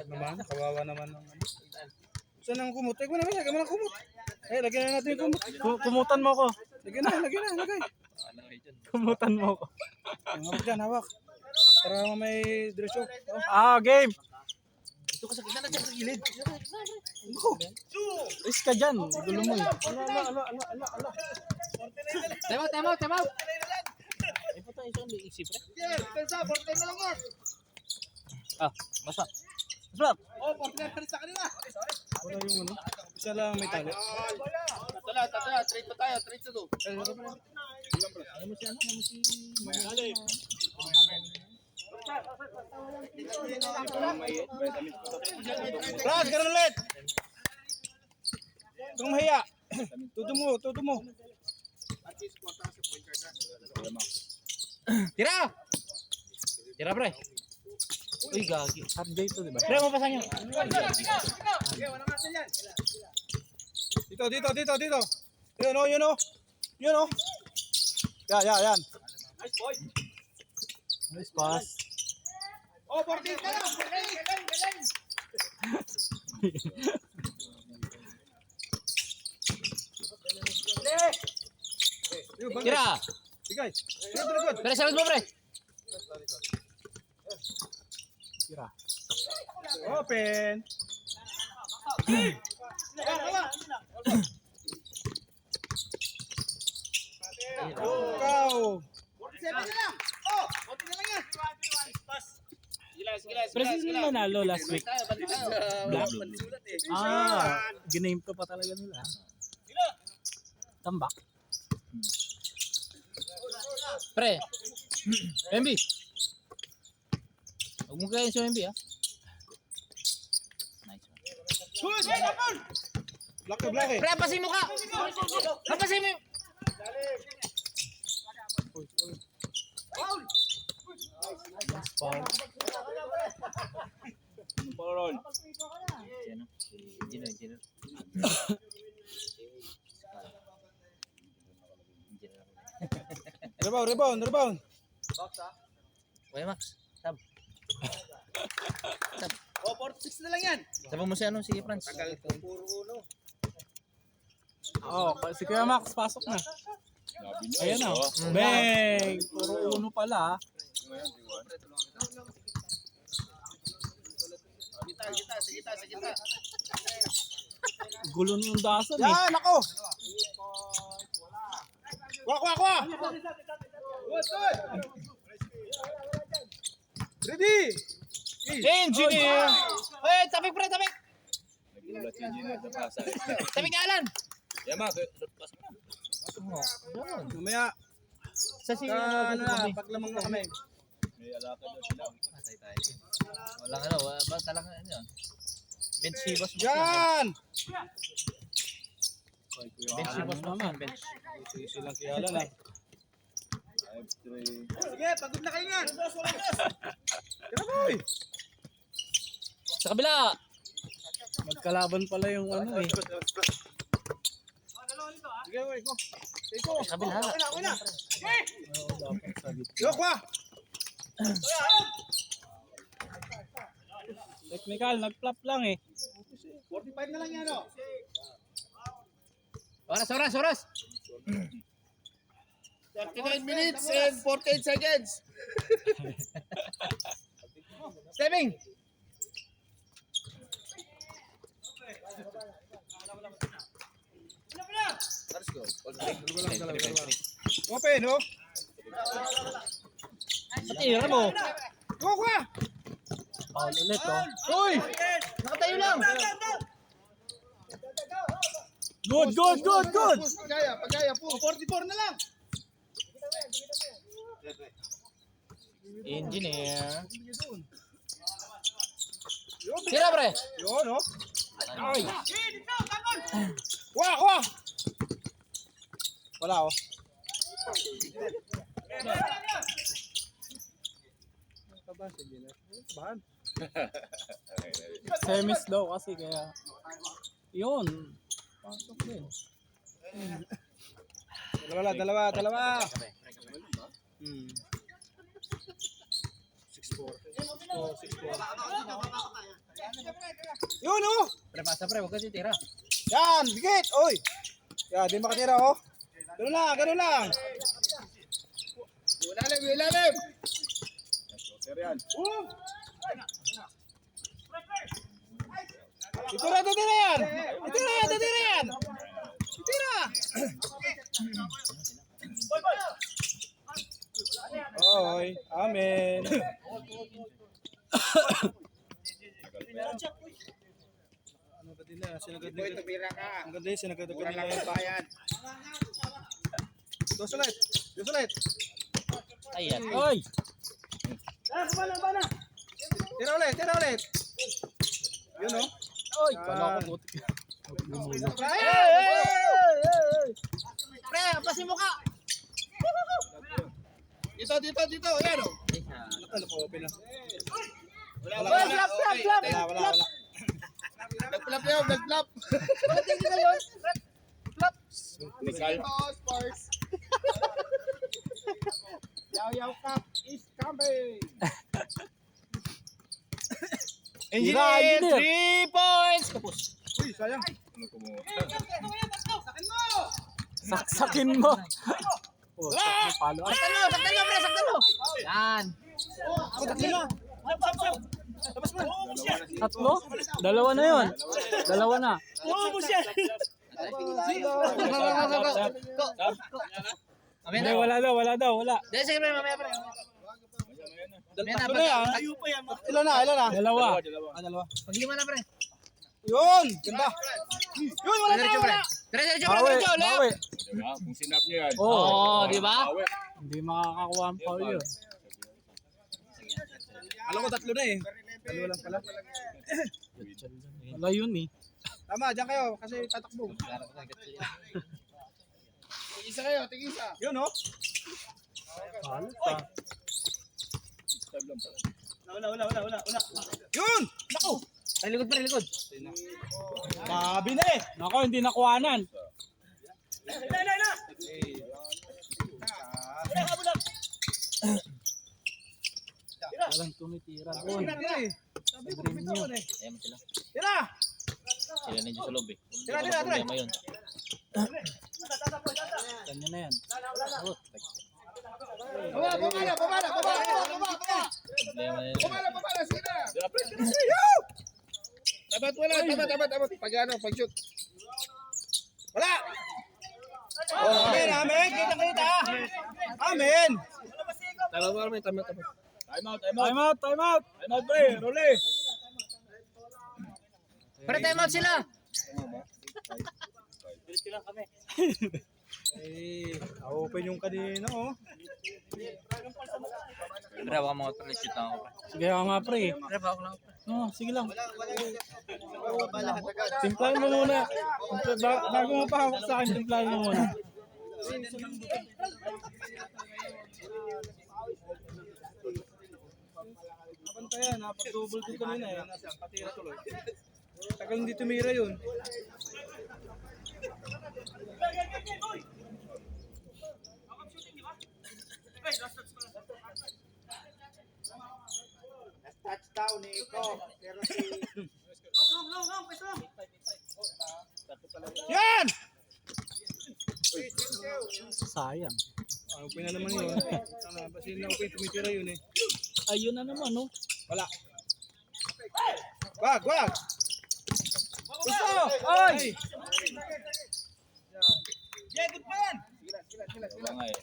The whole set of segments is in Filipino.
Naman, kawawa naman ng ano. Saan ang kumot? Lagyan mo naman, lagyan mo ng kumot. Eh, lagyan na natin yung kumot. Kumutan mo ko. Lagyan na, lagay. Kumutan mo ko. Ang hawak dyan, hawak. Para may dress up. Game. Ito ka sa gitna na dyan sa gilid. Is ka dyan. Gulo mo eh. Ala. Time out. Ay, patay siya. May isip rin. Yeah, pensa, 49 na lang yan. Basta. Basta. Oh, 49 pa rin sa kanila. Wala yung ano. Isa lang may tali. Tala, 3 pa tayo, 3 to 2. Ano mo si Ras, ganun ulit. Kung mahiya. Tuto mo. Tira pre. Uy, gagi. Update to, diba? Pre, mo pasang yun. Dito. Yun o. Yan. Nice pass. Oh, 14 ka lang. Galing. Tira. Sige. Good. Pre, sabat mo pre. Tira. Open. Ikaw. 47 na lang. Oh, 40 na lang yan. Pre, sino nanalo last week? Black. Giname to pa talaga nila. Tambak. Pre. MB. Huwag mo kayo sa MB ha. Nice one. Good. Black eh. Pre, pasin mo ka! Pasin mo! Ball. Gino. Rebound. Wait, Max. Tab. Oh, 46 na lang yan. Sabi mo si ano, si Franz. Tagal ko, puro uno. Si Kuya Max, pasok na. Ayan na. Bang! Puro uno pala. Sa gitna. Gulo na yung dasan eh. Yan, ako. Kwa. Good. Ready. Engineer! Hey, tapik pre, tapik! Nagulat si Engineer na pasa. Tapik nga Alan! Yama, pas mo na. Mamaya, Sa si... paglamang na kami. May alaka daw sila. Patay tayo. Walang ano, ba talaga ano yun? Bench si boss mo. Yan. Bench si boss mo man, bench. Isi lang kaya lang. 5-3. Sige, pagod na kayo nga. Tira boy. Sa kabila! Magkalaban pala yung ano eh. Sige, boy, go. Go. Sa kabila. Okay na. Oo, dapat sa gitna. Yo, kwa. Technical, nag-flop lang eh. 45 na lang yan, oh. Oras! 39 minutes and 48 seconds. Stepping! Let's go. Open, oh. Patira mo! Go, kwa. Paul ulit oh. Uy. Nakatayo lang! Good! Pagaya po. 44 na lang. Engineer! Tira pre! Yun, oh. Ay! Kwa. Wala, oh. Bahan. Semis daw kasi kaya yun. Pasok din. Dalawa. Yun oh! Pre, pasa pre, huwag ka titira. Yan, dikit! Oy! Yan, di makatira oh. Ganun lang, ganun lang. Ilalim, ilalim! Shooter yan. Titira yan! Titira yan! Titira! Oy, amen. Ano ba din na? Sinagad Boy, nila. tumira ka. Ang ganda yun, sinagad Mura nila lang yung ang bayan. Dos ulit. Dos ulit. Ayan. Oy! Tira ulit, tira ulit. Yun oh. Oy! Kala ko buti. Pre, pasin mo ka! Dito, dito, dito. Ayan o. Ano po, open na. Wala, Wala, wala. wala. Wala. Nag-flap yun, nag-flap. Nickel. Spurs. Yaw-yaw cup is coming. Engineer, 3 points. Kapos. Uy, sayang. Ano kumuha? saksakin mo. Oh, palo. Saktan mo, pre, saktan mo. Yan. Tatlo na. Tatlo? Dalawa na yun. Dalawa na. Amen. Hindi, wala daw. Dahil sige, pre, mamaya, pre. Tatlo na yan. Ilan na? Dalawa. Dalawa. Paglima na, pre. Yun! Ganda. Yun, wala Diretso, na, pre. wala. Diretso, Bawi, diretso. bawi. Diba? Kung sinap niyo yan. Oo. Oo, di ba? Bawi. Hindi makakakuha ang foul yun. Alam ko tatlo na eh. Dalawa lang pala. Wala yun eh. Tama, dyan kayo kasi tatakbo. Tigisa kayo, tigisa. Yun oh. Palo pa. Yun! Naku! Ay, likod, pre, likod. Sabi na eh. Nako, hindi nakuhanan. Walang tumitira doon. Tira eh. Sabi ko, Green pitawan nyo. eh. Ayan mo sila. Tira! Sila na dyan sa loob eh. Tira, tira, tira. Problema yun. Kanya na yan. Problema na yun. Sige na. Tabat wala, tabat. Pag ano, pag shoot. Wala! Oh, amen, amen. Kita. Amen. Dalawa kami, tabat. Time out. Time out! Time out, pre. Role. Pre, time out sila. Eh, open yung kanina oh. Pre, baka mga pre, shoot lang ako. Sige ako nga pre. Pre, baka lang. No, sige lang. Timplahan mo muna. Bago mo pa hawak sa akin, timplahan mo muna. Napantayan, napag-double ko kanina eh. Patira tuloy. Tagal hindi tumira yun. Touchdown ni Iko. Pero si... Yan! Sayang. Open na naman yun. Kasi na-open, tumitira yun eh. Ayun na naman, no? Wala. Wag! Gusto! Ay! Wala nga eh.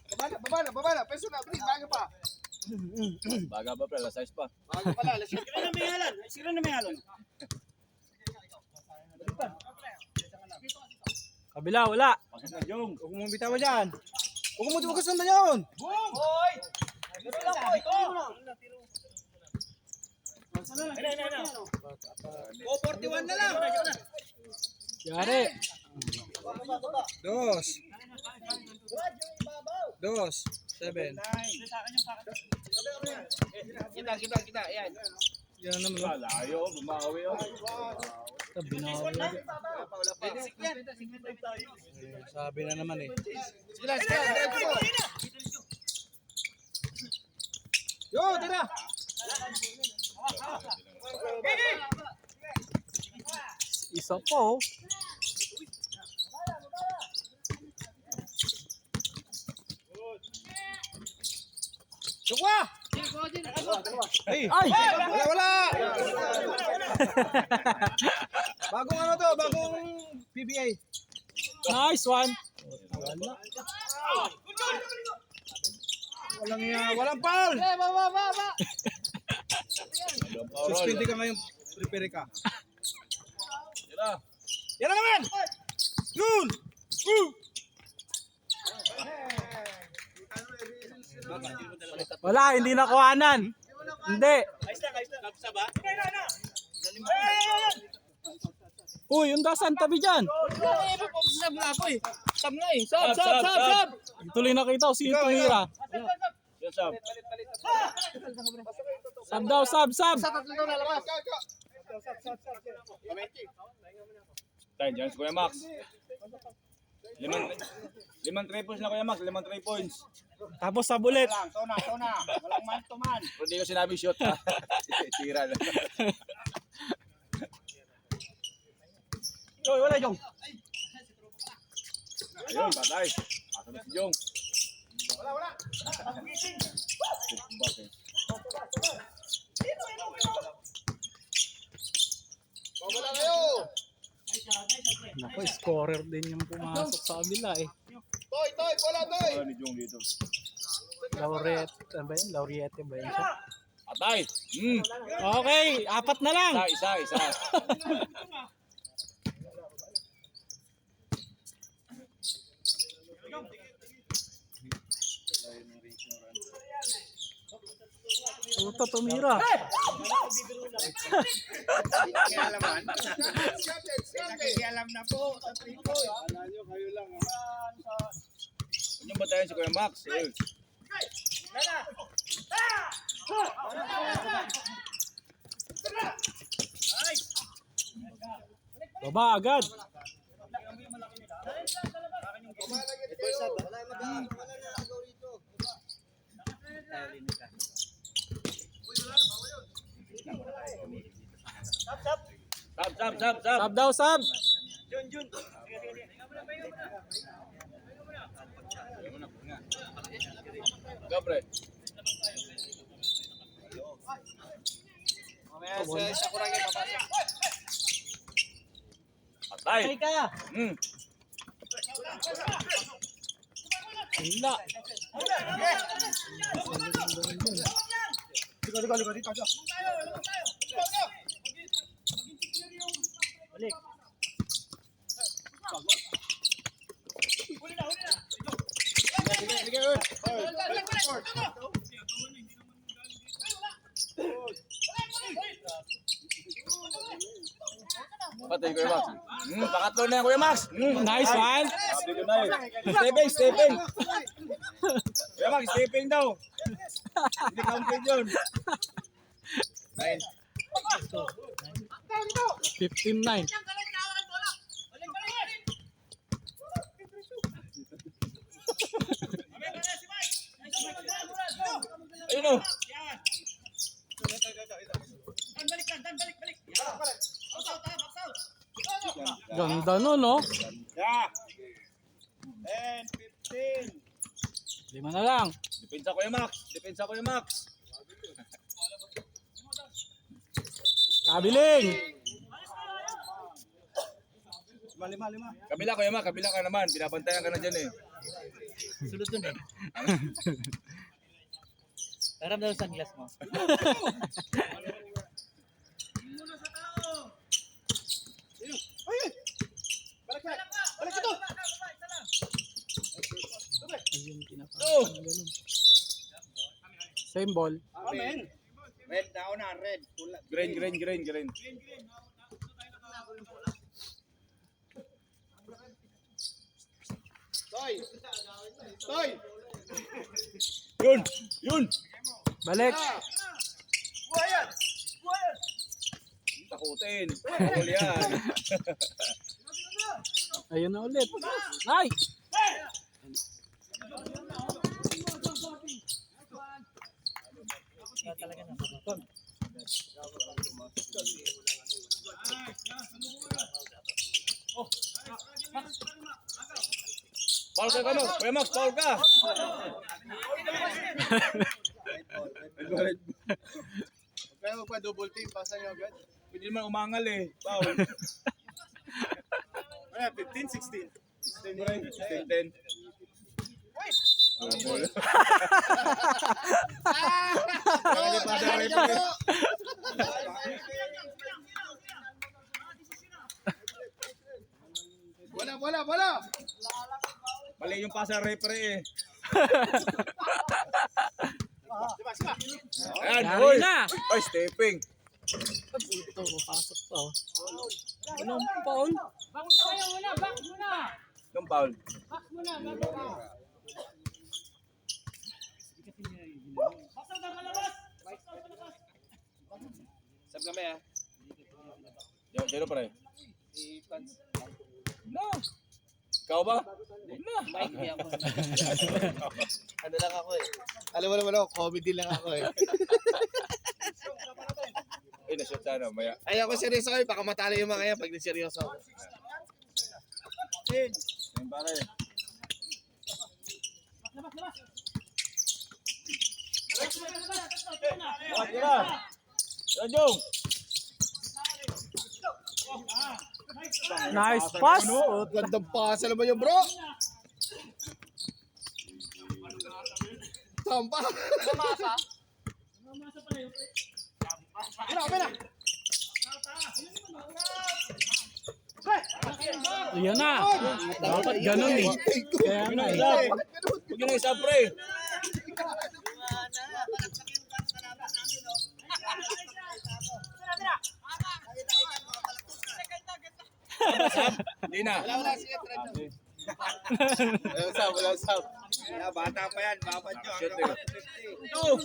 Baba na. Peso na, please, bago pa. Baga ba, pre? Alas 6 pa. Bago pala, let's go. Kabila, wala. Pasok na, Jong. Huwag mo bitawa dyan. Huwag mo tumakas na yun. O, 41 na lang. Yari. Dos. 7. Kita, ayan. Yan na naman. Ah, layo. Bumawi. Binawi. Sabi na naman eh. Sila, diretso mo. Yo, tira! Isa pa oh. Sukwa! Ay! Wala! Bagong ano to? Bagong PBA. Nice one. Wala. Walang foul! Foul. Suspende ka ngayon. Prepare ka. Tira. Yan na naman! Yun! Wala, hindi nakuhanan. Hindi. Uy, yung dasan tabi dyan. Sab nga ako eh. Sab nga eh. Sab. Tuloy nakita ko sino tumira. Yes, Sam. Sab daw, sab. Tatlo daw lalabas. Tayo, dyan si Kuya Max. Limang 3 points na Kuya Max, 3 points. Tapos sab ulit. Tona. Walang man to man. Pero hindi ko sinabi shoot ha. Tira lang. Joy, wala Jong. Ayun, patay. Asa na si Jong. Wala. Wala kayo. Naku, scorer din yung pumasok sa kabila eh. Toy, wala toy. Wala ni Jong dito. Lauriette ba yun siya? Patay. Okay, 4 na lang. Isa. Puta, tumira. Nakikialam na po. Sa 3 points. Ano ba tayo si Kuya Max? Ayun. Baba agad. Sab. Sab daw, sab. Gabre. Patay. ka. Wala. Patay Kuya Max. Pangatlo na yan Kuya Max. Nice one. Sabi ko na eh. Stepping. Kuya Max, stepping daw. Hindi counted yun. 15-9. Ayun o. Ganda no, no? 10, 15. 5 na lang. Depensa Kuya Max. Kabiling. Lima. Kabila Kuya Max, kabila ka naman. Binabantayan ka na dyan eh. Sulod dun eh. Taram daw sa glass mo. Balik ito. Ayun, pinapasok. Ganun. Same ball. Amen. Red daw na, red. Green. Toy. Yun. Balik. Takutin. Bawal yan. Ayun na ulit. Ay! Talaga na. Foul ka kano? Kuya Max, foul ka. Kaya mo pa double team, pasa nyo agad. Pwede naman umangal eh. Foul. Ano, 15, 16. 10. Bola! Mali yung pasa referee eh. Ayan, Yari oy. na. Oy, stepping. Ito, mapasok pa. Oh. Walang foul. Yung foul. Sab kami ah. Jero pare. No. Ikaw ba? Mike, di ako. Ano lang ako eh. Alam mo naman ako, comedy lang ako eh. Eh, na-shoot sana. Maya. Ay ako seryoso kayo, baka matalo yung mga yan pag seryoso. Yung pare. Tira. Jong. Nice pass. Gandang pasa naman yung bro. Tampa. Masa. Ayan na. Dapat ganun eh. Kaya nga eh. Huwag yun na isa, pre. Hindi na. Wala, sige, try nyo. Walang sab. Bata pa yan, babat nyo. Shit eh. Ito.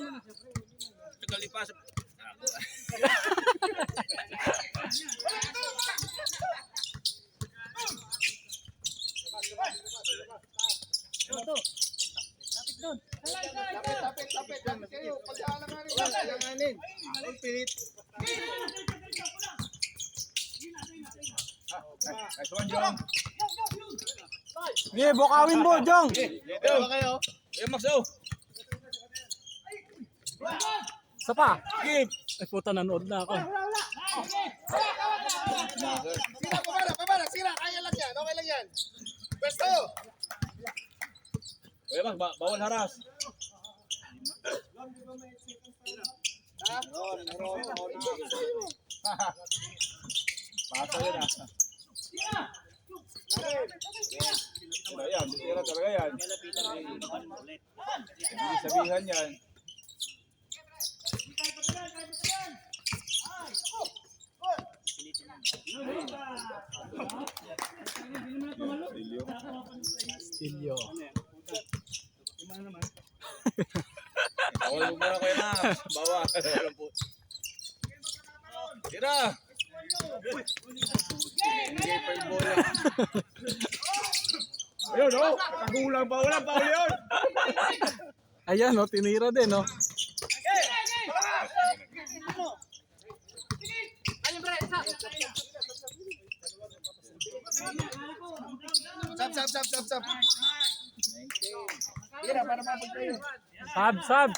Tagalipas. Lapit kayo. Pagkalanganin. Ang pilit. Nice one, Jong. Sige, bukawin mo, Jong. Dalawa kayo. Ayan, Max, oh. Isa pa. Skip. Ay, puta, nanood na ako. Sila, pabara. Sila, kaya lang yan. Okay lang yan. Pwesto. Ayan, Max, bawal haras. Pata yun, ah. Ayan, tira talaga yan. Hindi sabihan yan. Stilyo. Bawal mo muna kayo na. Bawal. Walang po. Tira! Ayun, oh! Kagulang pa. Walang pa yun! Ayan, oh, tinira din, oh. Sab. Tira, para mabog kayo. Sab.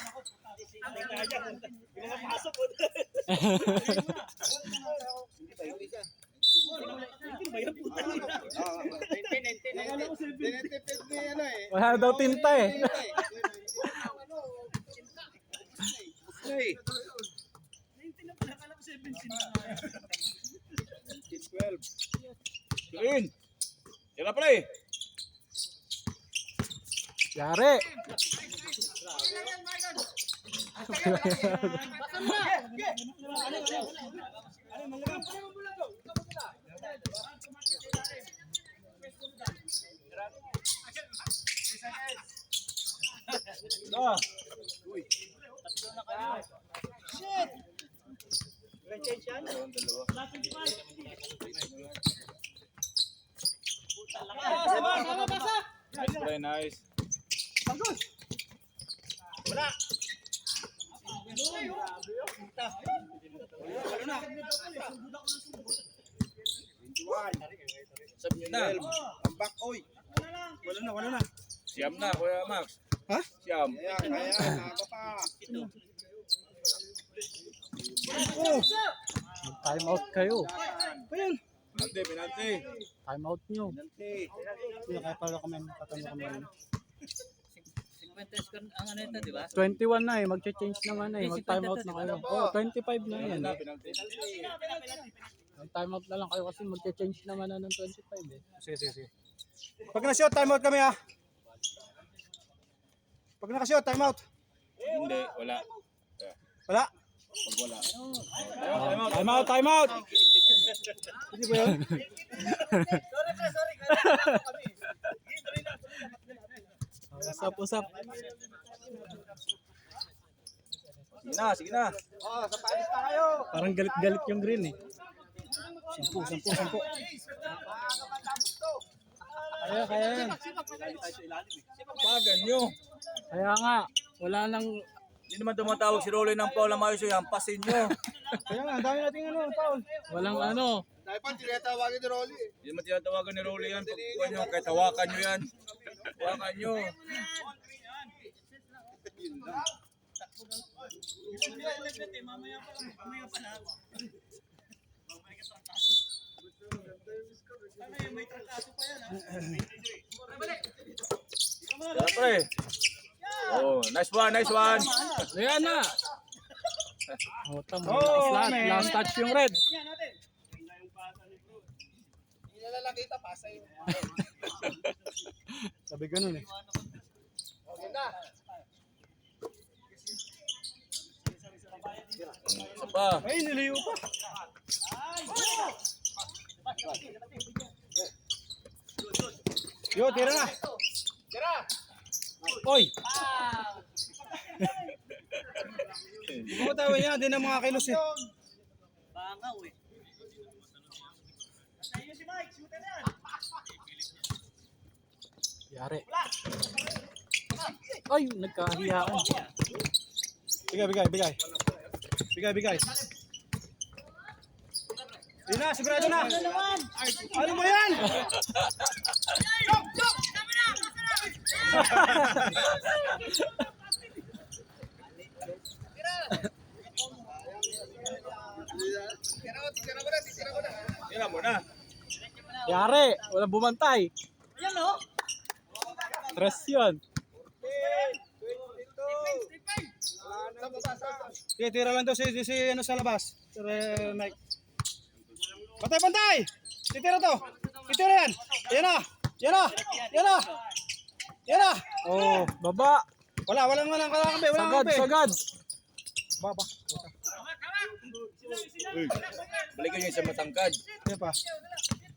Wala daw tinta eh. Green! Tira pala eh! Yari. Ah! Nice play, nice. Sabi niyo na. Ang back, oy. Wala na. Siyam na, Kuya Max. Ha? Siyam. Kaya, ako pa. Oh, Time out kayo. ayan. Penalty, penalty. Time out nyo. Kaya kaya pala kami, katalo kami. 50 score ang ano ito, di ba? 21 na eh. Mag-change naman eh. Mag-time out na kayo. Oh, 25 na yan. Penalty. Mag-time out na lang kayo kasi mag-change naman na ng 25 eh. Sige. Pag na-shot, time out kami ha. Pag naka-shot, time out. Hindi, wala. Wala. Pag wala. Time out! Hindi ba yun? Usap. Sige na. Oh, sa palis na kayo. Parang galit-galit yung green eh. 10. Kaya yan. Pagan nyo. Kaya nga, wala nang... Hindi naman tumatawag si Rolly ng Paul na maayos yung hampasin nyo. Kaya nga, ang dami nating ano, Paul. Walang ano. Dahil pa, tinatawagin ni Rolly. Hindi naman tinatawagan ni Rolly yan. Pagkuhan nyo, kahit hawakan nyo yan. Hawakan nyo. Tara pre. Oh, nice one. Ayan na. Oh, tama. Oh, Last, last touch yung red. Hindi na lang kita, pasay. Sabi ganun eh. Okay na. Isa pa. Ay, niliyo pa. Yo, tira na. Tira! Oy! Hindi mo tayo yan, din ang mga kilos eh. Bangaw eh. Yari. Ay, nagkahiyaan. Bigay. Yun na, sigurado na. Ano mo yan? Tira mo na. Tira mo na. Yari, walang bumantay. Ayan o. Stress yun. Sige, tira lang daw si ano sa labas. Sir Mike. Pantay! Titira to. Titira yan. Yan na. Oh, baba. Walang kalakambay. Sagad. Baba. Uy, balikan nyo sa matangkad. Sige pa.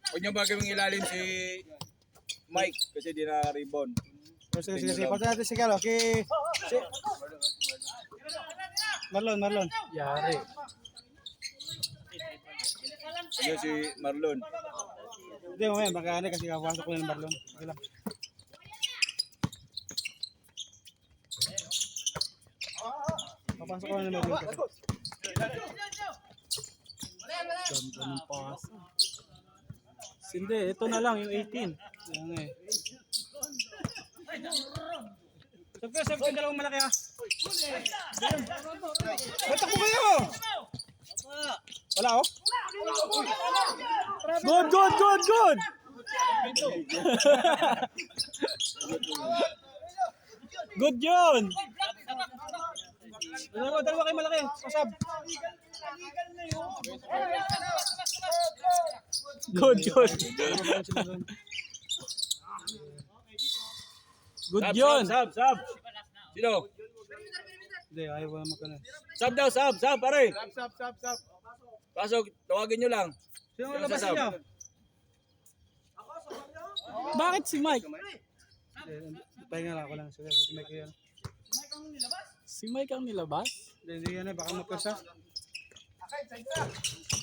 Huwag nyo ba gawing ilalim si Mike kasi di na-rebound. Sige. Pantay natin si Galo. Marlon. Yari. Ano si Marlon. Hindi mo yan. Baka kasi kapasok ko ng Marlon. Okay lang. Papasok ko ng Marlon. Ganda ng pasa. Hindi, ito na lang yung 18. Yan nga eh. Sab ko yung dalawang malaki ha. Batak mo kayo! Wala oh? Good! Good yun! Dalawa kayo malaki. Pasab. Good. Good yun! Sab. Sino? Hindi, ayaw ko na magkano. Sab daw, sab, pare. Sab. Pasok, tawagin nyo lang. Sino ang labas niyo? Bakit si Mike? Pahinga lang ako lang. Sige, si Mike yan. Si Mike ang nilabas? Hindi yan eh, baka magkasa.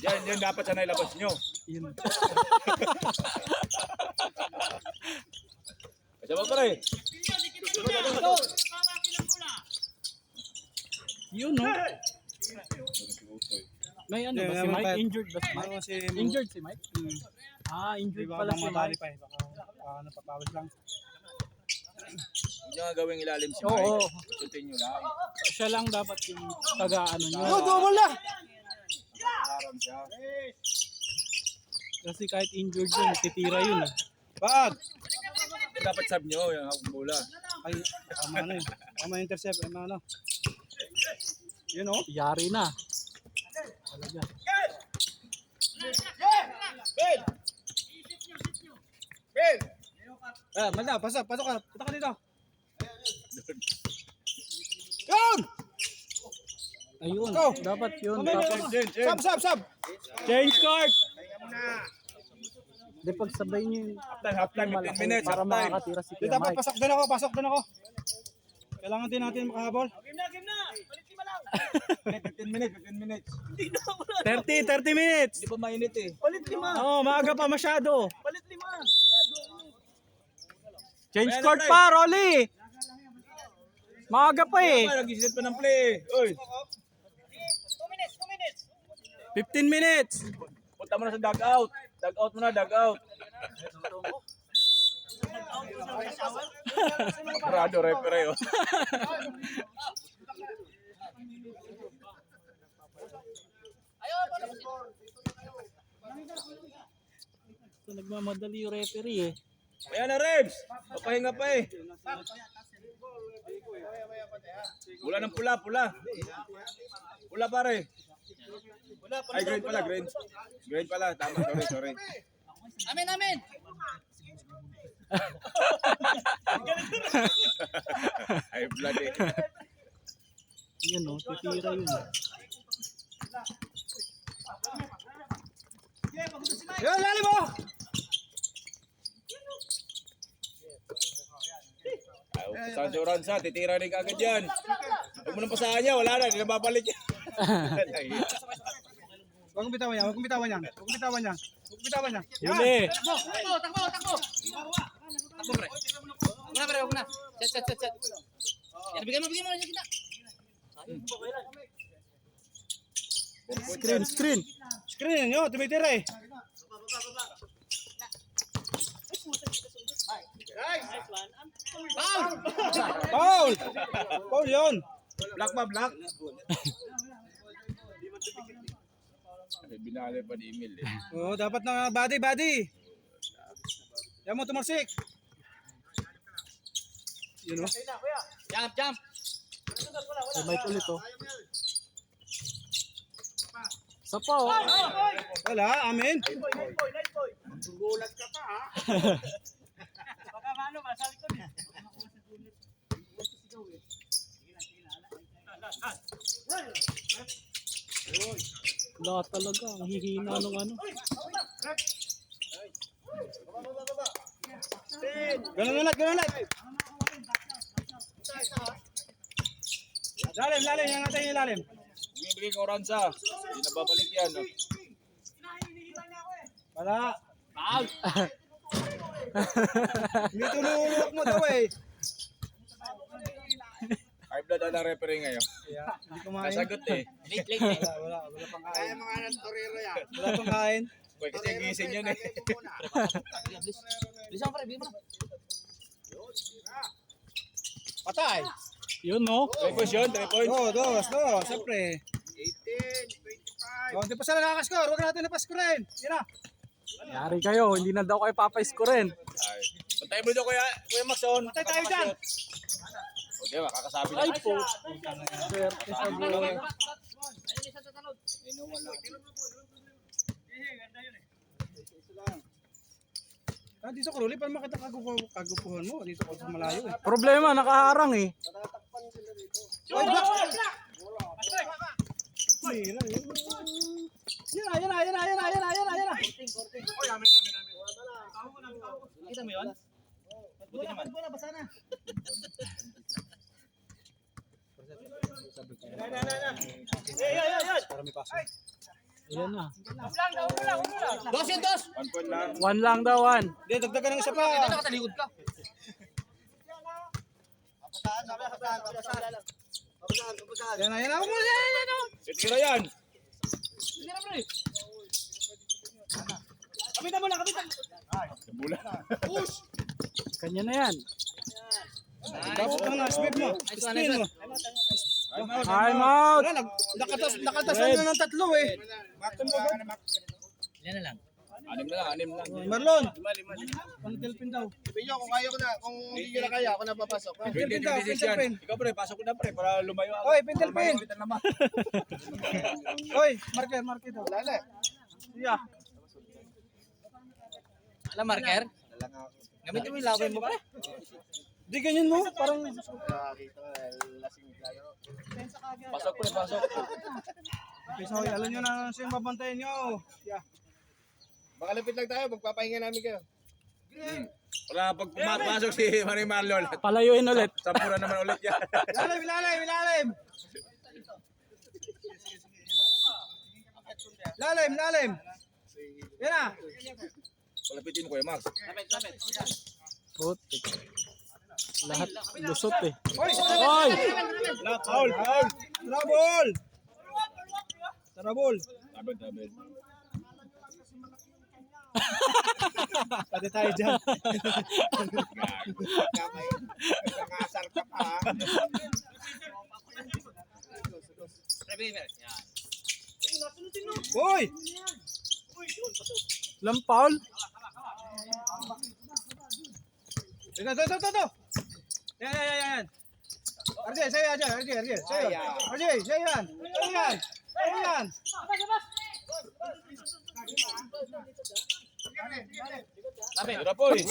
Yan dapat sana ilabas nyo. Yun. Kasi ba pare? Yun no? May ano Hindi, ba si naman Mike? pa- Injured ba si Mike? Ano si Injured si Mike? Ah, Di injured ba pala bang si matali Mike. pa eh. Baka ano, papawid lang. Hindi nyo nga gawing ilalim si Oo. Mike. Shootin nyo lang. Siya lang dapat yung taga-ano nyo. Wala! Nakaharap siya. Kasi kahit injured yun, titira yun eh. Bag! Dapat sab nyo yung hawak bola. Ay, tama na eh. Tama intercept. Tama ano. Yun oh. Yari na. Talaga. Ben! Ben! Ah, Malda, pasok ka. Punta ka dito. Yun! Ayun, Go! dapat yun. Mamaya, Dapat. Sab! Change court! Hindi, pag sabay nyo yung Half-time, 15 minutes. para Half-time. makakatira si Dito Kuya pa, Mike. pasok doon ako. Kailangan din natin makahabol. 15 minutes. 30 minutes! Hindi pa mainit eh. Oo, maaga pa masyado. Palit 5. Change Ayan na, court pre. pa, Rolly! Maaga pa eh. Nag-isit pa ng play. Uy, 15 minutes. punta mo na sa dugout. Dugout mo na, dugout. Rado, referee. Oh. So, nagmamadali yung referee eh. Ayan na, Rebs. Papahinga pa eh. Pula ng pula. Pula pare. Ay, green pala, green. Green pala, tama, sorry. Amin! Ay, blood eh. Yan o, titira yun. Yun, lalim mo! Sa Soranza, titira rin kagad yan. Huwag mo nang pasahan niya, wala na, hindi na babalik yan. Huwag mong bitawan yan. Huli! Takbo! Pre. Wag na. Set. Yan, bigyan mo na kita. Screen! Screen nyo, tumitira eh. Foul! Paul yun. Black ba, black? Binali pa ni Emil eh. Oo, dapat na body. Yan mo tumarsik. Yun o. Jump! Si Mike ulit oh. Isa pa oh. Wala, amin. Wala talaga, ang hihina nung ano. Ganun ulit. Lalim, yung natin yung lalim. Bumibigay ka Oranza. Hindi na babalik yan. Oh. Wala. Hindi tululok mo daw eh. High blood ang referee ngayon. Yeah, hindi kumain. Nasagot eh. Late. Wala pang kain. Mga torero yan. Wala pang kain. Uy, kasi gising yun eh. Bisan pre, bigyan mo na. Patay. Yun no. 3 points yun, 3 points. Dos. Siyempre. 18, 25. Oh, hindi pa sila nakakascore. Huwag natin napaskorin. Yan na. Yari kayo, hindi na daw kayo papaiskorin. Ay. Pantay mo doon Kuya Maxon. Patay tayo dyan. O di ba, kakasabi na. Ay po. Swerte sa buhay. Ah, dito ko, Ruli, para makita kagupuhan mo. Dito ko sa malayo eh. Problema, nakaharang eh. Oy, back! Mira, yan na. Kita mo yun? Buti naman. Para may paso. Ayan na. Dos! 1 point lang. One lang daw, one. Hindi, dagdagan ng isa pa. Ito nakatalikod ka. Yan na. Huwag mo na yan. Titira yan. Tira, pre. Kapitan mo na, kapitan. Bola. Kanya na yan. Tapos mo na, speed mo. Nice one, Spin nice mo. one. Time out. Wala, nakaltasan na ng tatlo eh. Ilan na lang? Anim na lang. Marlon. Pantilpin daw. Sabi nyo, kung kaya ko na, kung hindi nyo na kaya, ako na papasok. Pintelpin daw, pintelpin. Ikaw pre, pasok ko na pre, para lumayo ako. Oy, pintelpin. Ulitan naman. Oy, marker daw. Wala na. Yeah. Alam, marker? Gamitin mo yung laway mo, pre. Di ganyan mo, parang Nakakita ko, lasing tayo. Pasok pre, pasok. so, alam nyo na siyang babantayan nyo. Yeah. Makalapit lang tayo, magpapahinga namin kayo. Wala pag pumapasok si Manny Marlon. Palayuin ulit. Sampura naman ulit yan. Lalim. Lalim. Yan na. Palapitin mo Kuya Max. Putik. Lahat lusot eh. Oy! Oy! Foul! Trouble! Tabel. Pati tayo dyan. Nangasar ka pa. Hoy! Lampaul. Ito. Yan. RJ, sa'yo yan. Sa'yo yan. Tira po eh.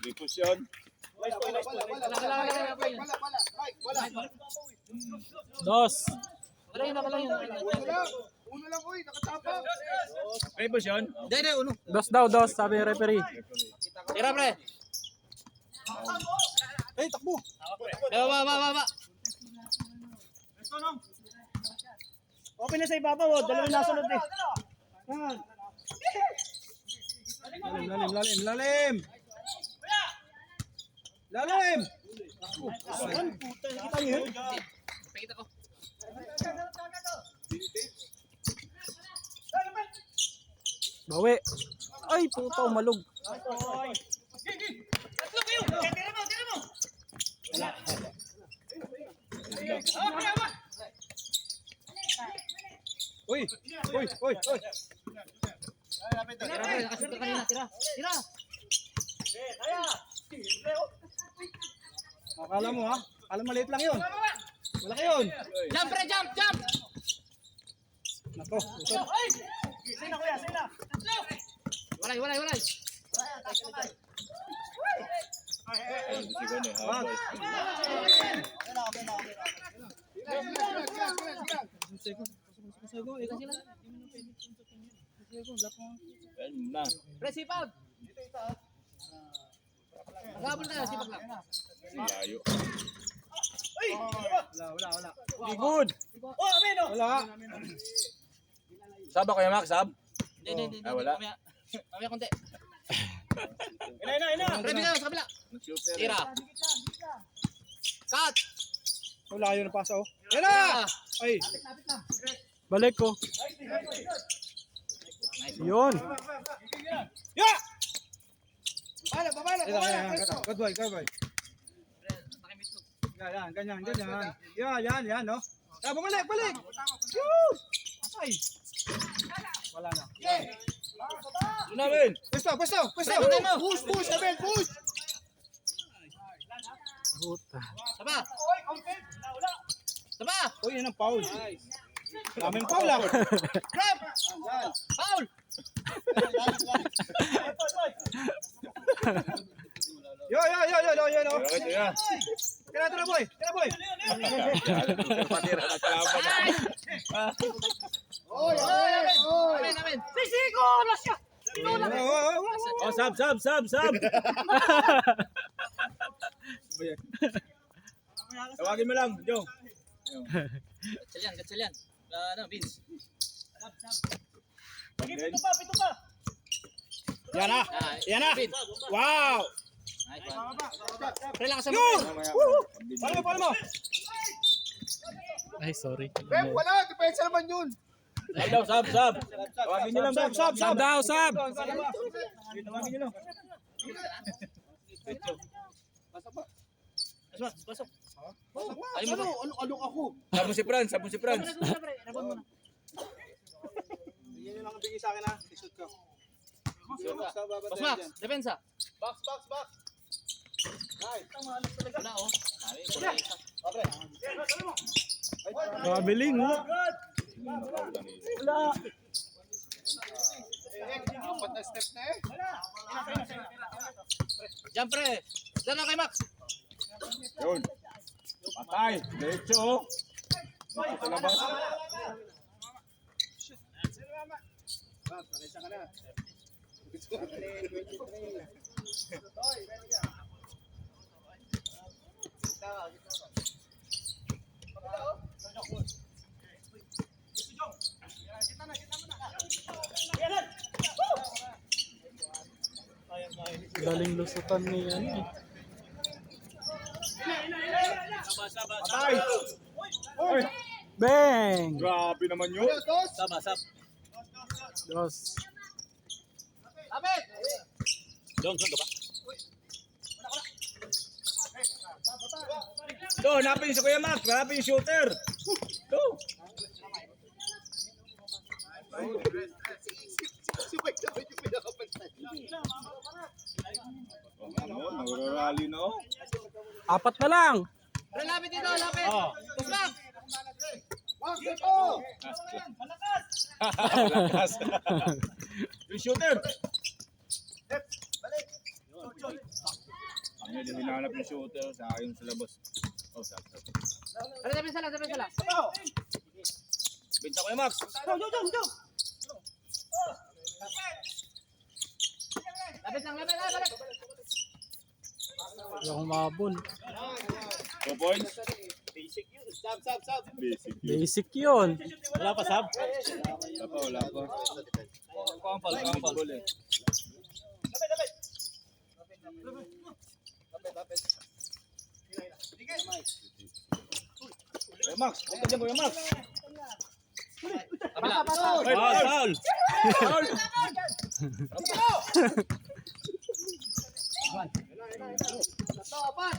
Lipos yun. Wala. Dos. Wala yun. Uno lang, uy, nakatapa. Lipos yun. Hindi, uno. Dos, sabi yung referee. Tira, pre. Ay, takbo. Baba. Open na sa ibabaw. Dalawang nasunod eh. Yan. Lalim. Saan puta? Nakita niyo yun? Pakita ko. Bawi. Ay, puta, umalog. Uy. Tira, pre. Nakasunod ka kanina. Tira. Akala mo ha? Akala maliit lang yun. Malaki yun. Jump, pre. Jump. Nako. Usot. Walay. Sigon eh. Wag. Yan na. Pre, sipag. Maghabol tayo, sipag lang. Layo. Wala. Good. Wala. Sab ako Kuya Max, sab? Hindi. Ah, wala. Mamaya konti. Ina. Pre, bigyan sa kabila. Nag-shooter. Tira. Cut. Wala yun ang pasa oh. Yan na! Ay. Balik ko. Yun. Ya! Babala. Good boy. Ganyan. Yan, no? Ah, bumalik. Yun! Ay. Wala na. Namin. Pwesto. Push, Abel, push. Puta. Saba. Uy, yan ang foul. Daming foul ah. Grab. Foul. Yo. Ito yan. Tira boy. Patira na kalaban. Oy. Amen. Oh, sab. Tawagin mo lang, Joe. Gatsalyan. Vince. Pito pa. Yan na. Vince. Wow. Nice one. Pre, lakas sa Yun! mga. Paano mo? Ay, sorry. Ben, wala. Depensa naman yun. Sab. Tawagin nyo lang, sab. Sab daw, sab! Tawagin nyo lang. Pasok. Ano ako? Sabon si Franz. Rabon mo na. Bigyan nyo lang ang bigay sa akin ha. Isot ko. Pasok. Depensa. Box. Wala oh. Sabi, puro isa. Kabiling, oh. Apat na step na eh. Diyan pre. Diyan na kay Max. Yun. Patay. Diretso, oh. Dito sa labas. Pakisa ka na. Galing lusutan ni ano eh. Patay. Oy. Bang! Grabe naman yun. Sab. Dos. Lapit! Dong ka ba? Do, hanapin si Kuya Max. Hanapin yung shooter. Do. Sabay yung pinakapantay. Nagro-rally na, oh. Apat na lang! Pre, lapit dito, lapit. Pasok. Box ito! Lakas. Yung shooter. Ano din hinahanap yung shooter sa akin sa labas. Oh, sab. Pre, depensa lang. Binta ko yung Max. Lapit lang. Hindi ako mabol. 2 points. Sab. Basic yun. Wala pa sab. Wala pa. Kampal eh. Kuya Max, punta dyan Kuya Max. Kabila. Foul! Foul! Apat!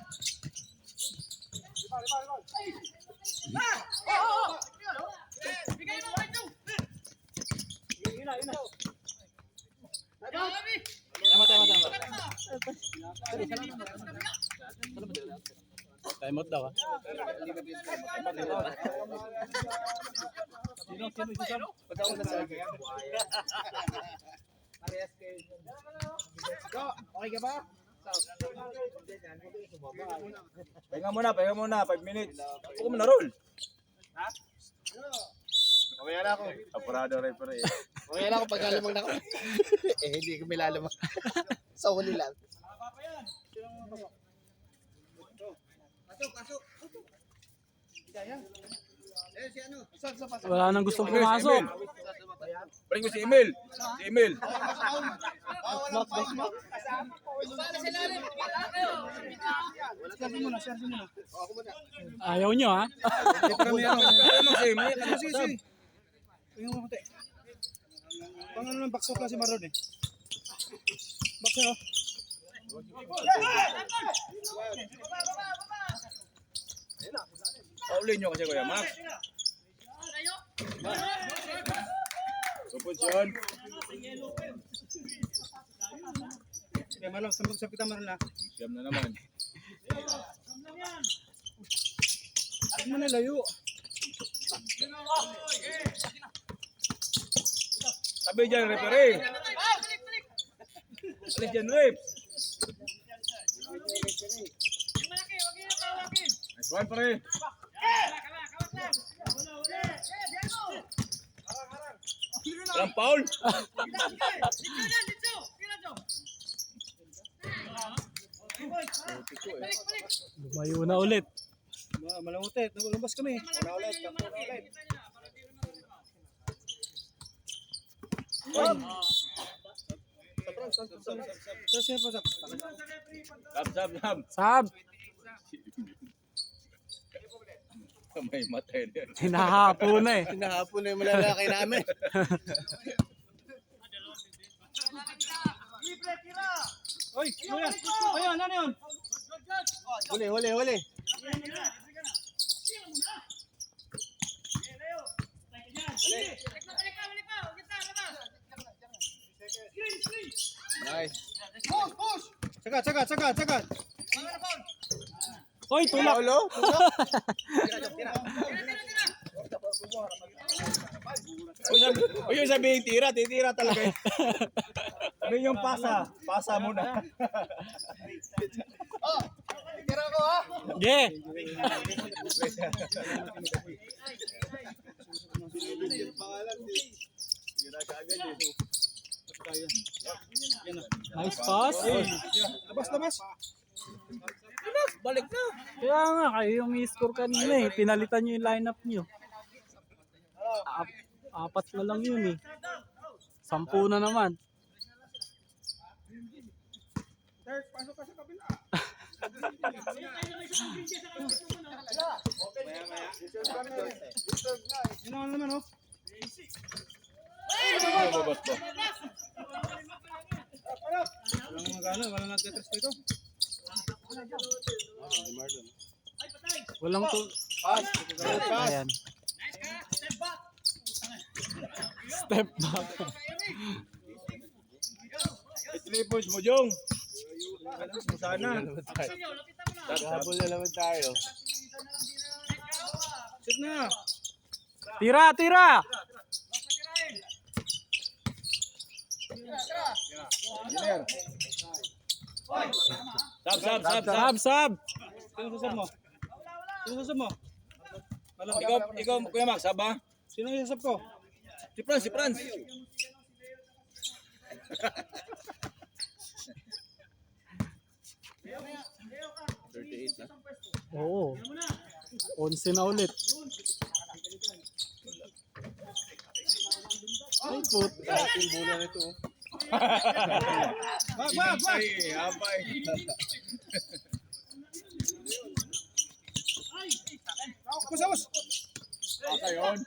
Time out daw, ah. Okay ka ba? Pahinga muna, 5 minutes. Ako mo na-roll. Okay na ako. Apurado referee. Okay na ako pag alamang na ako. Hindi ko may lalamang. Sa huli lang. Pasok. Wala nang gustong pumasok. Bring mo si Emil. Serve muna. Ayaw nyo, ha? Sige. Tingnan mo konti. Pang ano lang, baksok lang si Maron eh. Baksok oh. Paulin nyo kasi Kuya Max. Supot yun. Kaya Maron, sambog sa kita Maron na. Siyam na naman. Huwag mo na layo. Sabi dyan, referee. Alis dyan, ref. Nice one, pare. Walang foul. Lumayo na ulit. Malangutit, nagulabas kami. Sab. Sab! May matay na yan. Hinahapo na eh. Hinahapon na yung malalaki namin. Oy, ano yan? Ayun, ano yun? Huli. Nice. Sagat. Hoy, tulak. Huwag yung sabihin titira talaga yun. Sabihin yung pasa muna. Tira ko ha. Yeah. Nice pass. Labas. Balik na. Kaya nga, kayo yung i-score kanina eh. Pinalitan nyo yung lineup nyo. Apat na lang yun eh. 10 na naman. Third, pasok ka sa kabila. Yun ang naman, oh. Babas pa. Walang magana, walang nagtetres ko ito. Walang to. Ayan. Step back. 3 points mo, Jong. Sana. Habol na naman tayo. Sit na. Tira! Sab! Sino sasab mo? Alam, Ikaw, Kuya Max, ba? Sino yung sasab ko? Si Franz. Oo. 11 na ulit. Ay, put. Yung bola nito. Wag! Abay. Kusamos! Okay, on.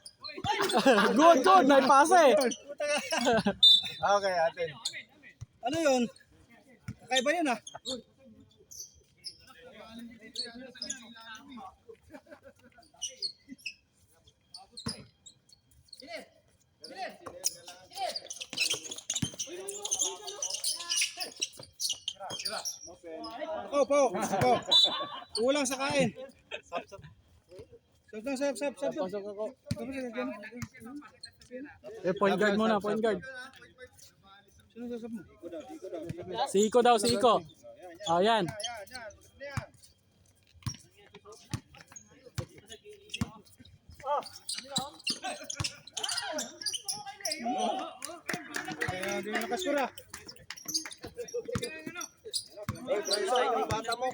Good. May pasa eh. Okay, atin. Ano yun? Kakaiba yun ah. Po. Kulang sa kain. Sab. Pasok ako. Point guard muna, point guard. Sino sasab mo? Si Iko daw. Ayan. Kaya di na nakaskura. Bata mo.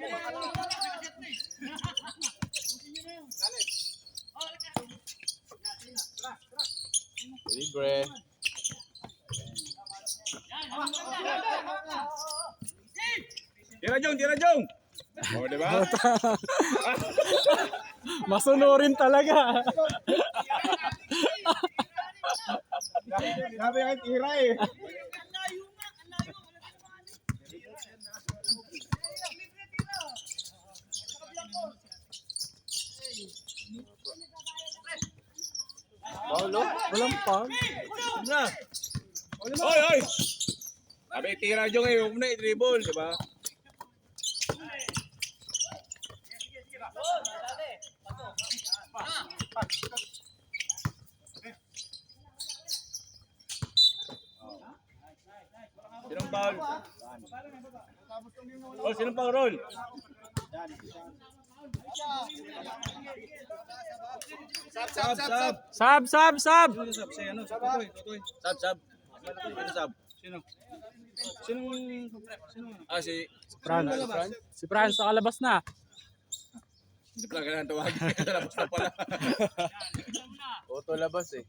Libre. Tira, Jong. Oh, di ba? Masunurin talaga. Sabi ka tira eh. Paulo? Walang foul. Na. Oy! Sabi tira, Jong eh. Huwag na i-dribble, di ba? Sinong foul? Oh, sinong foul roll? Sab. Sab. Sino sasab? Si ano? Si Totoy. Sab. Sino sab? Sino? Sino? Si Franz. Si Franz nakalabas na. Hindi pala kailangan tawagin. Labas na pala. Auto labas eh.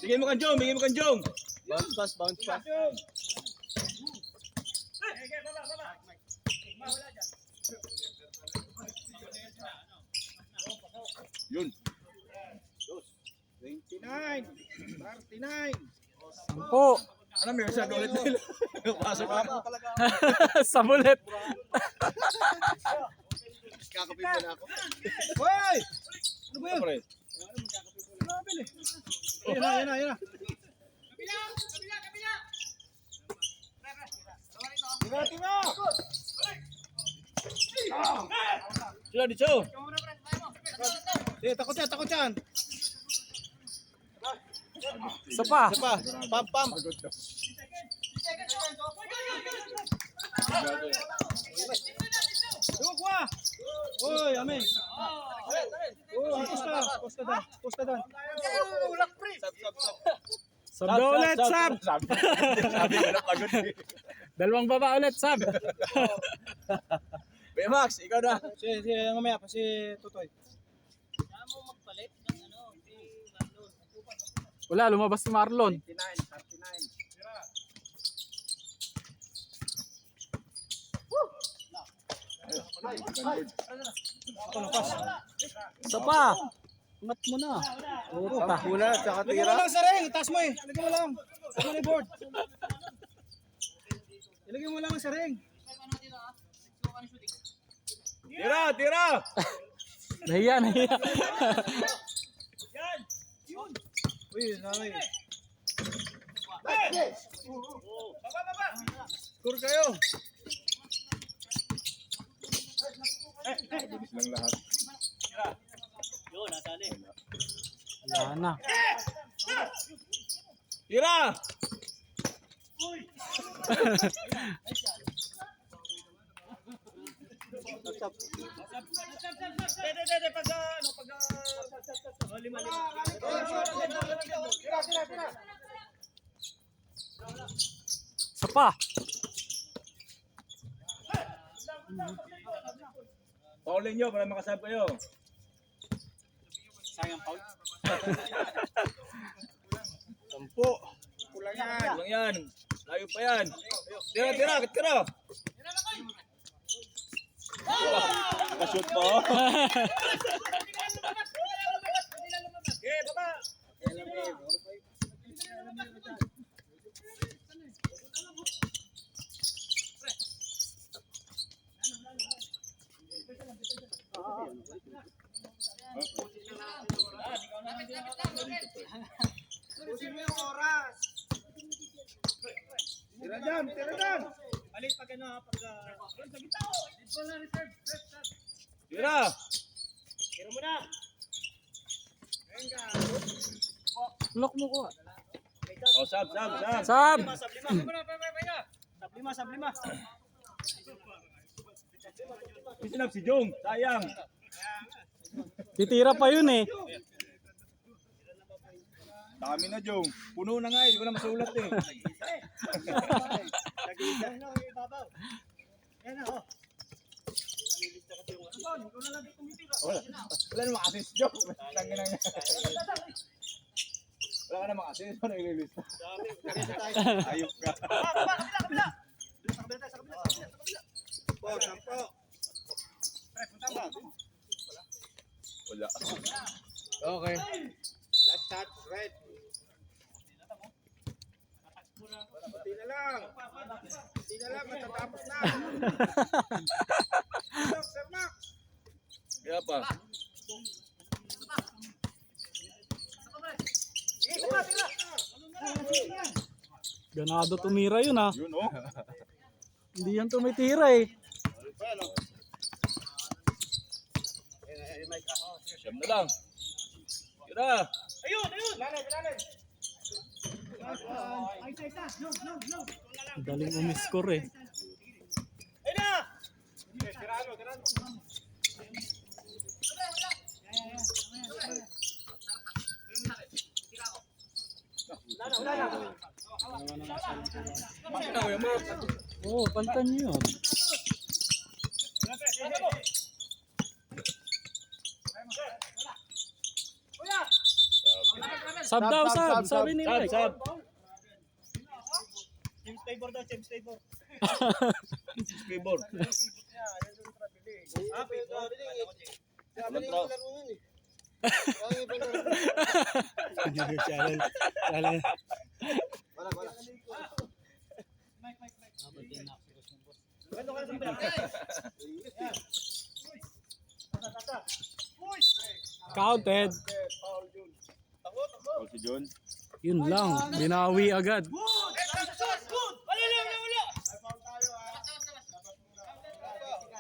Bigyan mo kan Jong. Bounce pass. 10. Ano, may isa ulit nila. Pasok na. Samulit. Kakapin mo na ako. Hoy! Ano ba yun? Pre. Ayan na. Tira! Sila dito. Takot yan. Isa pa. Pam. Yukwa! Oy, amen. Oh, posta dan. Sab daw ulit, sab. Sabi ko na pagod. Dalawang baba ulit, sab. Max, ikaw na. Si mamaya pa si Tutoy. Wala, lumabas si Marlon. Isa pa. Angat mo na. Puta. Una, tsaka Lagyan mo lang sa ring, taas mo eh. Lagyan mo lang. Sa board. Ilagyan mo lang sa ring. Tira. Nahiya. Uy, nanay. Score kayo. Bilis lang lahat. Wala na. Tira! Isa pa. Paulin nyo para makasab kayo. Kulang yan. Lang yan. Layo pa yan. Tira. Kashoot po. Tira dyan. Tira. Lock mo ko. Oh, sab. Sab. Sab lima. Sinap si Jong. Sayang. Titira pa yun eh. Dami na Jong. Puno na nga eh. Di ko na masulat eh. Wala namang assist Jong. Tangin na nga. Wala ka namang assist. Ano ililista? Ayop ka. Wala. Okay. Last shot, red. Kunti na lang, matatapos na. Sir Max. Kaya pa. Ganado tumira yun ah. Yun oh. Hindi yan tumitira eh. Siyam na lang. Tira. Daling umiscore eh. Oo, palitan nyo yun. Sab daw, sab. Sabi ni Mike. Sab. Skateboard. Challenge. Challenge. Counted. Paul si John. Yun lang. Binawi agad.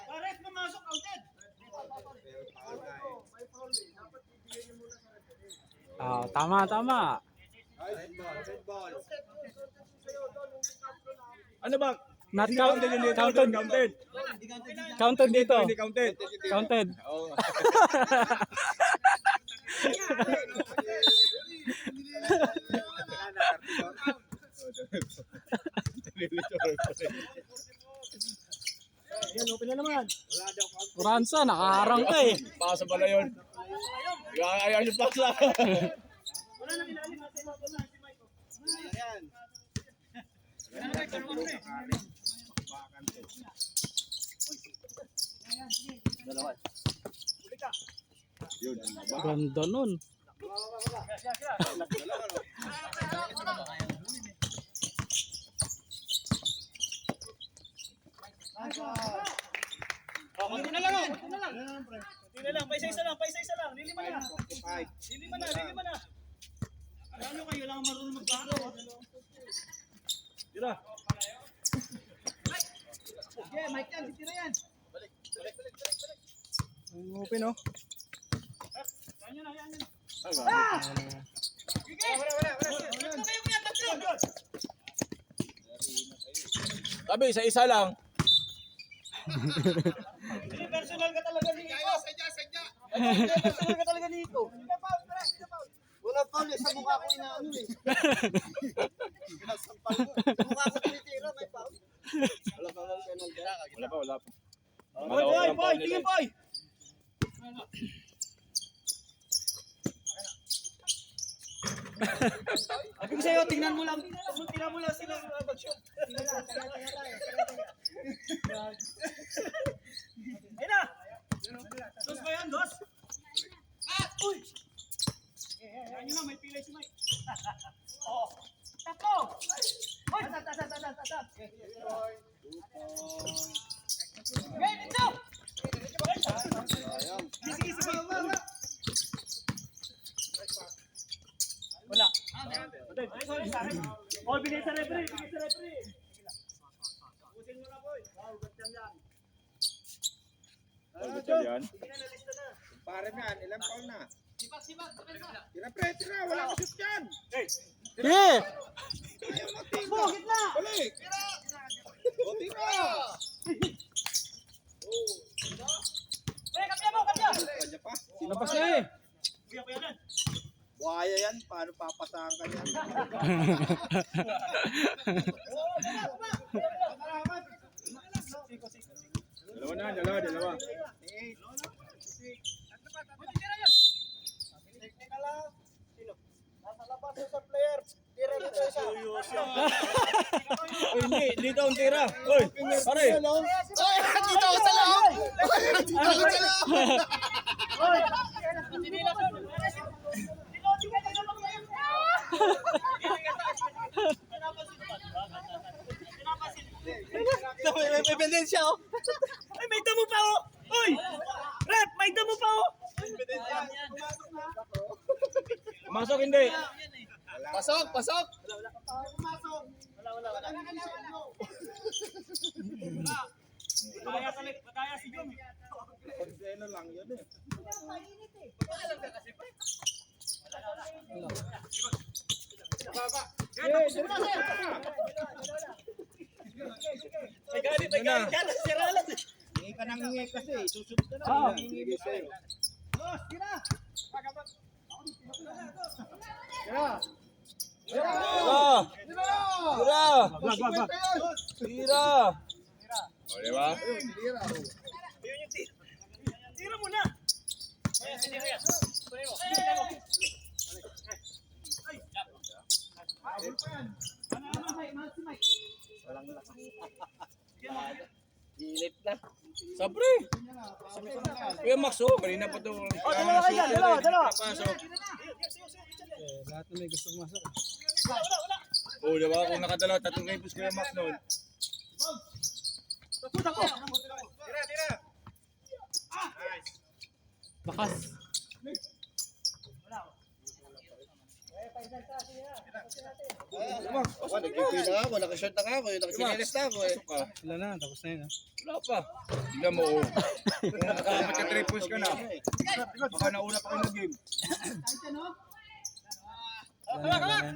Pares pumasok, counted. Tama, tama. Ano ba? Not counted. Counted. Counted. Counted dito. Hindi counted. Counted. Oo. Ayan, open na naman. Uransa, nakaharang ka eh. Pasa pala yun. Ayaw yung pasa. Wala nang ilalim natin. Wala na si Mike. Ayan. Yun. Ganda nun. Konti na lang, oh. Konti na lang. Konti na lang, paisa-isa lang, paisa-isa lang. Lilima na. Lilima na, lilima na. Alam nyo kayo lang marunong magbako. Tira. Okay, Mike yan, titira yan. Open, oh. Yan yun na, yan yun. Sige! Wala. Tatlo kayo kaya, tatlo. Sabi, isa-isa lang. Hindi, personal ka talaga ni Nico. Sadya. Personal ka talaga ni Nico. Wala foul eh. Sa mukha ko inaano eh. Sampal mo. Sa mukha ko tinitira, may foul. Wala pa lang penalty. Wala pa. Boy, tingin boy. Sabi ko sa'yo, tingnan mo lang sila mag-shoot. Ayun na! Dos ba yan, dos? Uy! Ayan nyo na, may pilay si Mike. Tatlo! Uy! Tasap! Okay, dito! Sige. Wala. Sorry, sa akin. Oh, bigay sa referee. Ubusin mo na, boy. Ugat yan yan. Yan. Pare na, ilang foul na? Tira pre, tira. Wala ko shoot yan. Eh! Takbo, gitna! Balik. O, tira. Pre, kapya! Kanya pa. Labas na eh. Kuya ko yan. Buhaya yan. Paano papasahan ka yan? Dalawa. Hindi, dito ang tira. Uy, pare. Dito ako sa loob! Dito ako sa loob! May ebidensya, oh. Ay, may damo pa, oh. Uy! Rep, may damo pa, oh. Pumasok hindi. Pasok! Kaya si Jom. Konseno lang yun eh. May galit ka na si Ralat. Hingi ka nang hingi kasi. Susunod ka na. Hingi sa'yo. Tira. O, diba? Tira mo na. Hilip na. Sabre. Kuya Max, oh, kanina pa to. Oh, dalawa kayo dyan, dalawa. Pasok. Lahat na may gusto pumasok. Oh, diba? Kung nakadalaw, tatlong repos ko yung Max noon. Tira, tira. Lakas. Nag-refill na ako, nakashort na ako, nakasineres na ako eh. Pasok ka. Wala na, tapos na yun. Ha? Wala pa. Tingnan mo, oh. Kung nakakapat ka 3 points ka na. Baka nauna pa kayo ng game. Wala na yan.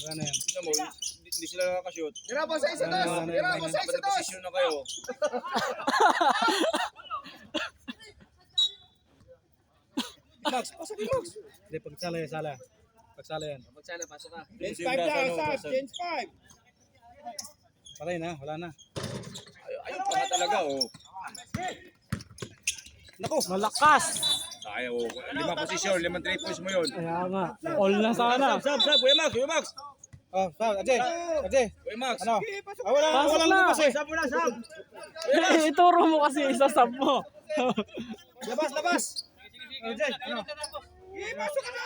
Wala na yan. Tingnan mo, hindi sila nakakashoot. Tira pa sa isa Wala na, dos. wala na, Tira wala pa na. sa Dapat isa na dos. posisyon na kayo. Max, pasok yung Max. Hindi, pagsala yan, sala. Pagsala yan. Magsala, pasok ka. Change 5 lang, Sas. Change 5. Patay na, wala na. Ayun pa nga talaga, oh. Naku, malakas! Kaya, oh. 5 posisyon, 5 3 points mo yun. Kaya nga, all na sana. Sab, Kuya Max, Kuya Max. Oh, sab, Ajay, Ajay. Kuya Max. Ano? Ah, wala, Pasok walang na. lumabas eh. Sab mo na, sab. Ituro mo kasi isa sab mo. Labas, labas. Ajay, ano? Pasok ka na.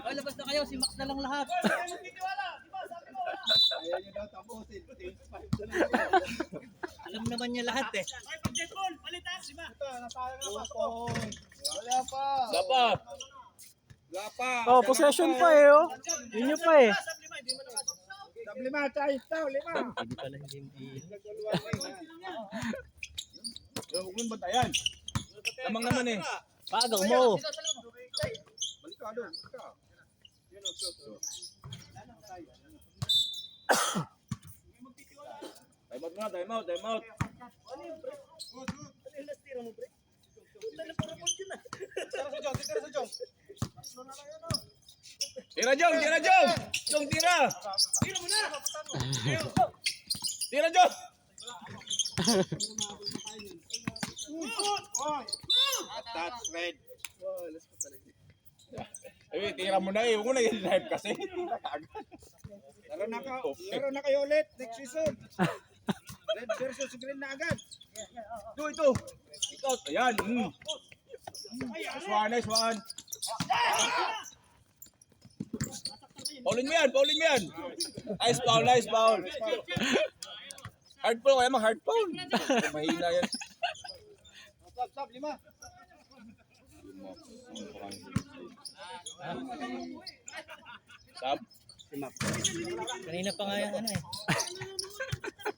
Ay, labas na kayo, si Max na lang lahat. Ayaw nyo daw tapusin. Change 5 na lang. Alam naman niya lahat eh. Ay, pag-jetball, palitan, si Ma. Wala pa. Dapat. Wala pa. Oh, possession pa eh, oh. Yun yung pa eh. Sab lima, hindi mo naman. Sab 5, change daw, 5. Hindi pala hindi. Huwag mong bantayan. Lamang naman eh. Pagaw mo. Balik ka doon. Balik ka. Time out muna, time out, time out. Tira, Jong! Tira, Jong! Jong, tira! Tira mo na. Tira, Jong! That's red. Ay, tira mo na eh. Huwag mo na yung live kasi. Laro na kayo ulit next season. Red versus green na agad. Ito. Ikaw. Ayan. Nice one, nice one. Paulin mo yan, paulin mo yan. Nice foul, nice foul. Hard foul, kaya hard foul. Mahina yan. Sab, 5. Sab. Kanina pa nga yung ano eh.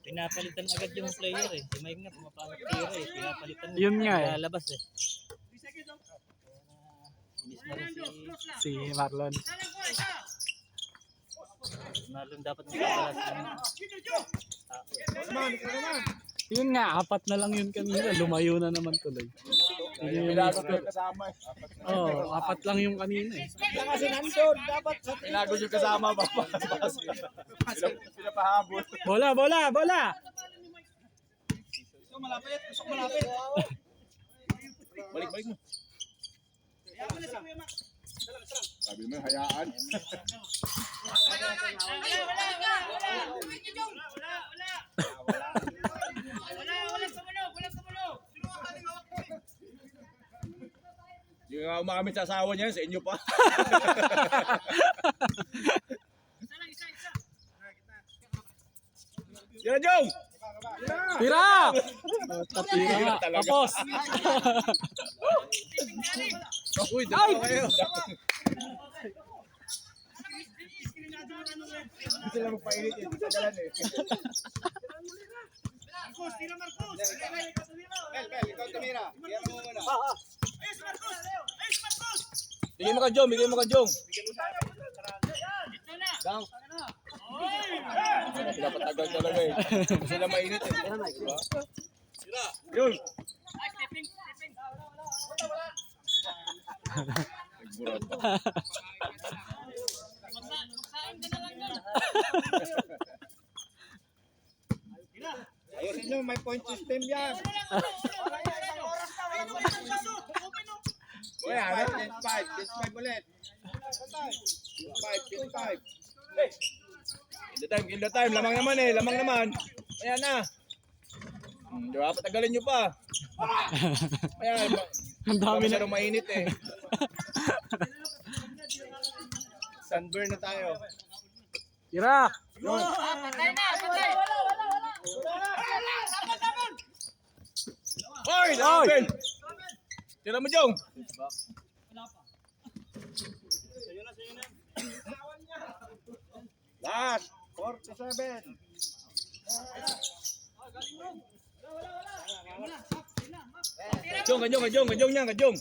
Pinapalitan agad yung player eh. Si Mike nga pumapalak tira eh. Pinapalitan Yun nga eh. lalabas eh. Inis na rin Si Marlon. Marlon dapat magpapalas ng Naman, ikaw naman. Yun nga, 4 na lang yun kanina. Lumayo na naman tuloy. Yun yung Pinagod yung kasama eh. oh, 4 lang yung kanina eh. Kaya kasi nandun. Dapat sa Pinagod yung kasama ba? Pinapahabot. Bola, bola, bola! Gusto malapit, gusto malapit. Balik, balik mo. Kaya mo na si Kuya Max. Sabi mo, hayaan. Yung nga umakamit sa asawa niya, sa inyo pa. Tira, Jong! Tira! Tira! Tapos! Uy, dalawa kayo. Hindi sila magpainit eh. Tagalan eh. Marcos, tira Marcos. Bel, ikaw tumira. Kaya mo muna. Ayos Marcos. Ayos Marcos. Bigay mo ka, Jong. Bigay mo ka, Jong. Ito na. Dang. Oy! Pinapatagal talaga eh. Hindi sila mainit eh. Diba? Yun. Stepping. Nagburat pa. Ayusin nyo, may point system yan. Uy, ano? Change 5 ulit. Change 5. Kill the time. Lamang naman eh. Lamang naman. Ayan na. Di ba? Patagalin nyo pa. Ayan, Ang dami na. masyadong mainit eh. Sunburn na tayo. Tira! Patay na, patay. Hoy! Lapin! Tira mo, Jong! Last, 47. Kajong niya, kajong.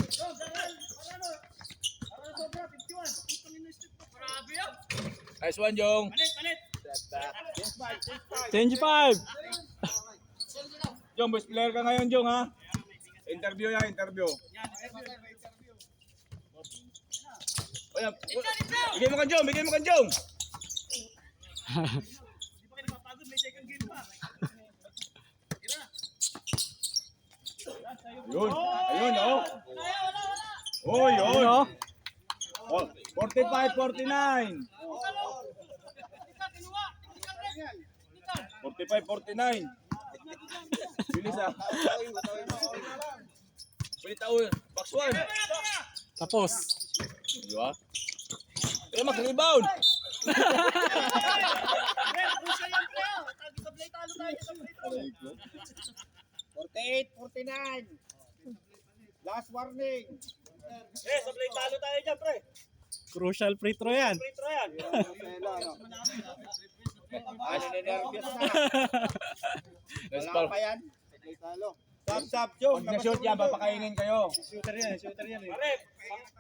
Nice one, Jong. Change 5! Jong, best player ka ngayon, Jong, ha? Interview yan, interview. Ayan, bigay mo kan, Jong, bigay mo kan, Jong. Ayun, ayun, oh. Oy, oy. Ano? Oh, 45, 49. 45, 49. Bilis ah. Bilis tao. Box 1. Tapos. Di ba? Pero mag-rebound. Pusa yan, pre. Sablay talo tayo sa free throw. 48, 49. Last warning. Sablay talo tayo dyan, pre. Crucial free throw yan. Free throw yan. Ano na nervous na. Nice Wala ball. pa yan. Talo. Stop, stop, Jong. Pag na-shoot yan, papakainin kayo. Shooter yan eh. Pare,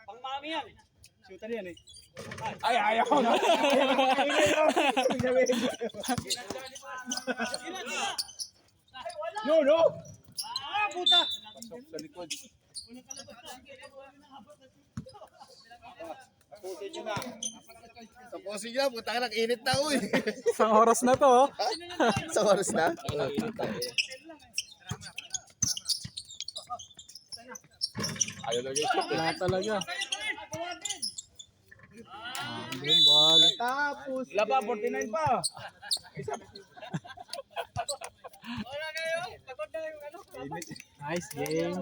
pang mami yan. Shooter yan eh. Ay, ayaw ko na. No, no. Puta! Pasok sa likod. Pusin nyo na. Tapusin niya, puta ka ng init na uy. Isang oras na to. Oh. Sa oras na? Ayaw talaga yung shoot eh. Wala talaga. Green ball. Tapos. Wala pa, 49 pa. Wala kayo. Pagod na yung ano. Nice game.